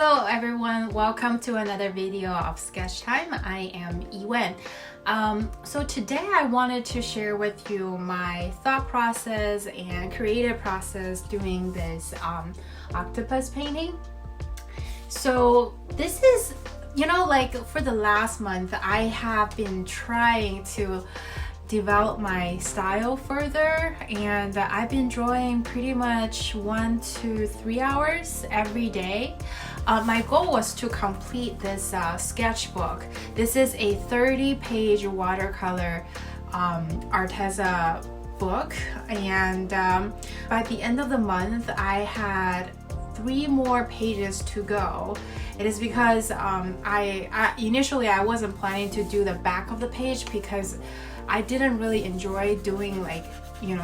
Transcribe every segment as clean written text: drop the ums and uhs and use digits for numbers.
Hello everyone, welcome to another video of Sketch Time. I am Yiwen. So today I wanted to share with you my thought process and creative process doing this octopus painting. So this is, like for the last month I have been trying to develop my style further, and I've been drawing pretty much 1 to 3 hours every day. My goal was to complete this sketchbook. This is a 30-page watercolor Arteza book, and by the end of the month I had 3 more pages to go. It is because I initially I wasn't planning to do the back of the page because I didn't really enjoy doing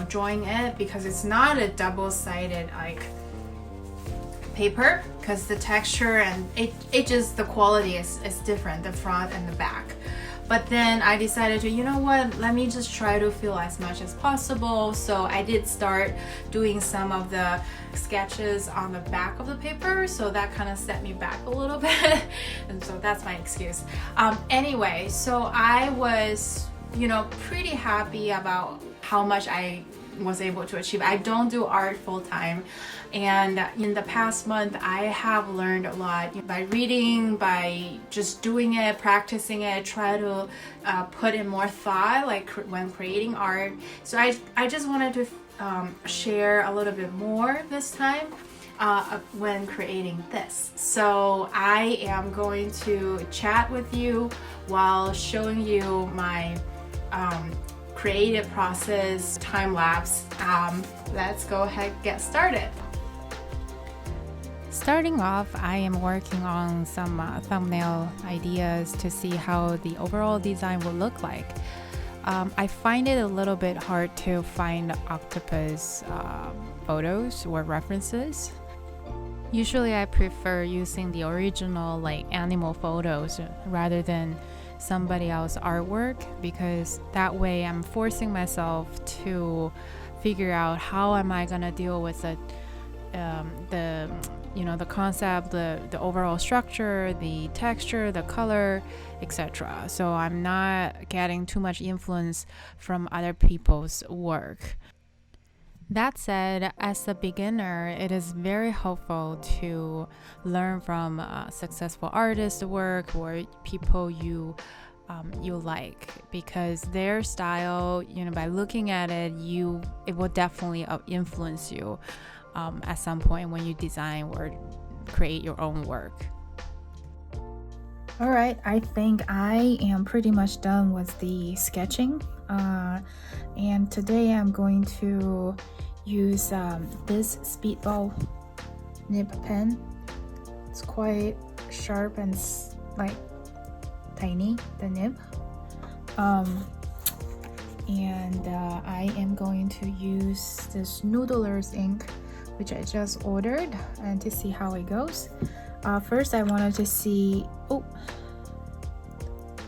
drawing it, because it's not a double-sided paper, because the texture and it just the quality is different, the front and the back. But then I decided to, let me just try to fill as much as possible. So I did start doing some of the sketches on the back of the paper, so that kind of set me back a little bit. And so that's my excuse. Anyway, so I was pretty happy about how much I was able to achieve. I don't do art full-time, and in the past month I have learned a lot by reading, by just doing it, practicing it, try to put in more thought when creating art. So I just wanted to share a little bit more this time when creating this. So I am going to chat with you while showing you my creative process time lapse. Let's go ahead and get started. Starting off, I am working on some thumbnail ideas to see how the overall design will look like. I find it a little bit hard to find octopus photos or references. Usually I prefer using the original animal photos rather than somebody else's artwork, because that way I'm forcing myself to figure out how am I gonna deal with the concept, the overall structure, the texture, the color, etc. So I'm not getting too much influence from other people's work. That said, as a beginner, it is very helpful to learn from successful artists' work or people you like, because their style, by looking at it, it will definitely influence you at some point when you design or create your own work. All right, I think I am pretty much done with the sketching, and today I'm going to use this speedball nib pen. It's quite sharp and tiny, the nib, and I am going to use this Noodler's ink, which I just ordered, and to see how it goes. First I wanted to see, oh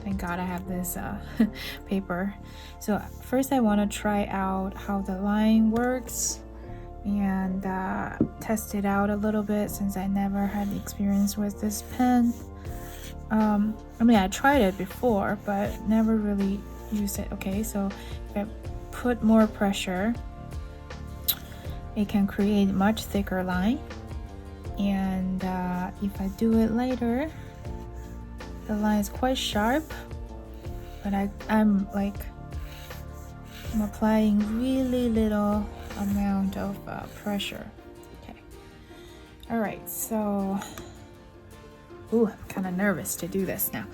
thank God I have this paper. So first I want to try out how the line works and test it out a little bit, since I never had experience with this pen. I tried it before but never really used it. Okay, so if I put more pressure, it can create much thicker line, and if I do it later, the line is quite sharp, but I'm applying really little amount of pressure. Okay, all right, so I'm kind of nervous to do this now.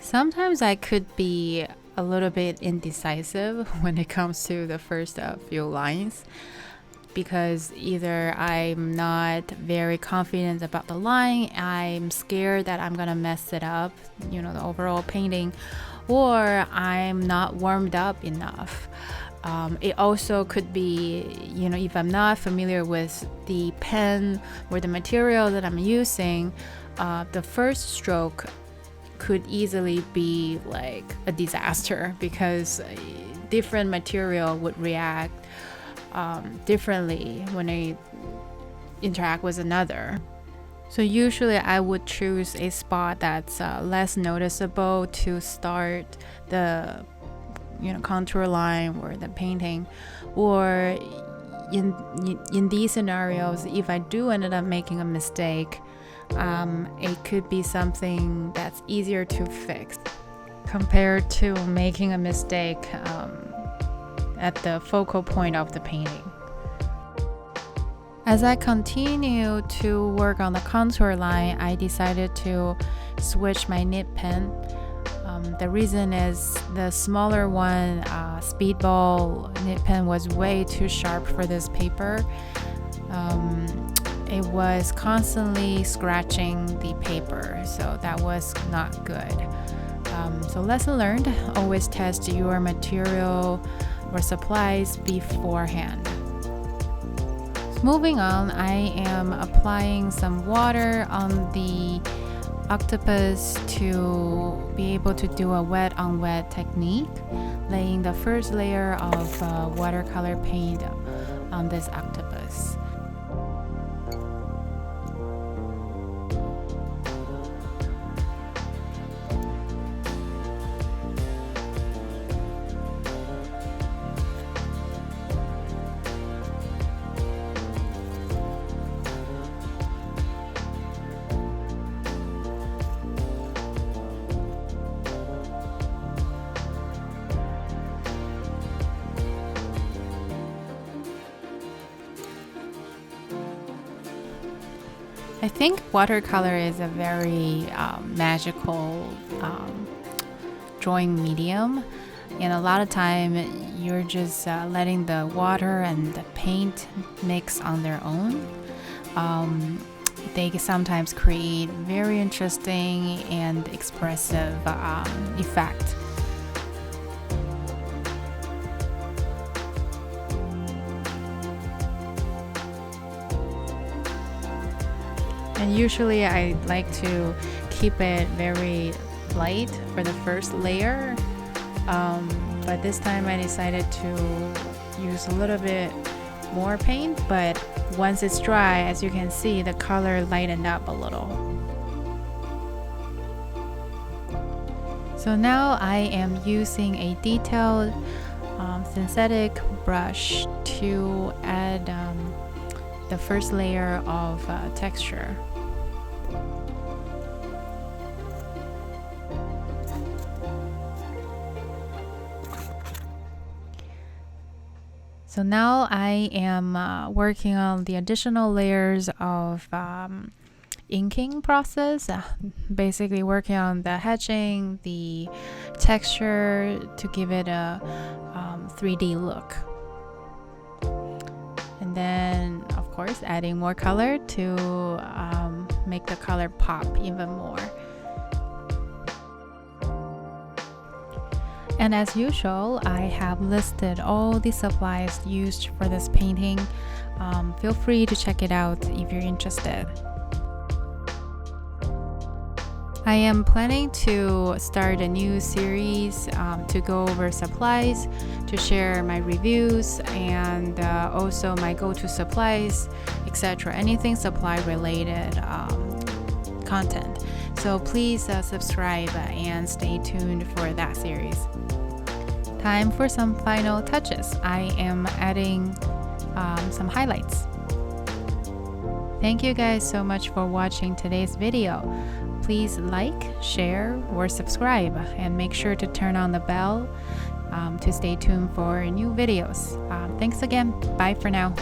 Sometimes I could be a little bit indecisive when it comes to the first few lines, because either I'm not very confident about the line, I'm scared that I'm gonna mess it up, the overall painting, or I'm not warmed up enough. It also could be, if I'm not familiar with the pen or the material that I'm using, the first stroke could easily be a disaster, because different material would react differently when I interact with another. So usually I would choose a spot that's less noticeable to start the contour line or the painting. Or in these scenarios, if I do end up making a mistake, it could be something that's easier to fix compared to making a mistake at the focal point of the painting. As I continue to work on the contour line, I decided to switch my nib pen. The reason is the smaller one, Speedball nib pen, was way too sharp for this paper. It was constantly scratching the paper, so that was not good. So lesson learned, always test your material or supplies beforehand. Moving on, I am applying some water on the Octopus to be able to do a wet on wet technique, laying the first layer of watercolor paint on this octopus. I think watercolor is a very magical drawing medium, and a lot of time you're just letting the water and the paint mix on their own. They sometimes create very interesting and expressive effect. And usually I like to keep it very light for the first layer, but this time I decided to use a little bit more paint, but once it's dry, as you can see, the color lightened up a little. So now I am using a detailed synthetic brush to add the first layer of texture. So now I am working on the additional layers of inking process, basically working on the hatching, the texture to give it a 3D look. And then, of course, adding more color to make the color pop even more. And as usual, I have listed all the supplies used for this painting. Feel free to check it out if you're interested. I am planning to start a new series to go over supplies, to share my reviews, and also my go-to supplies, etc. Anything supply related content. So please subscribe and stay tuned for that series. Time for some final touches. I am adding some highlights. Thank you guys so much for watching today's video. Please like, share, or subscribe, and make sure to turn on the bell to stay tuned for new videos. Thanks again. Bye for now.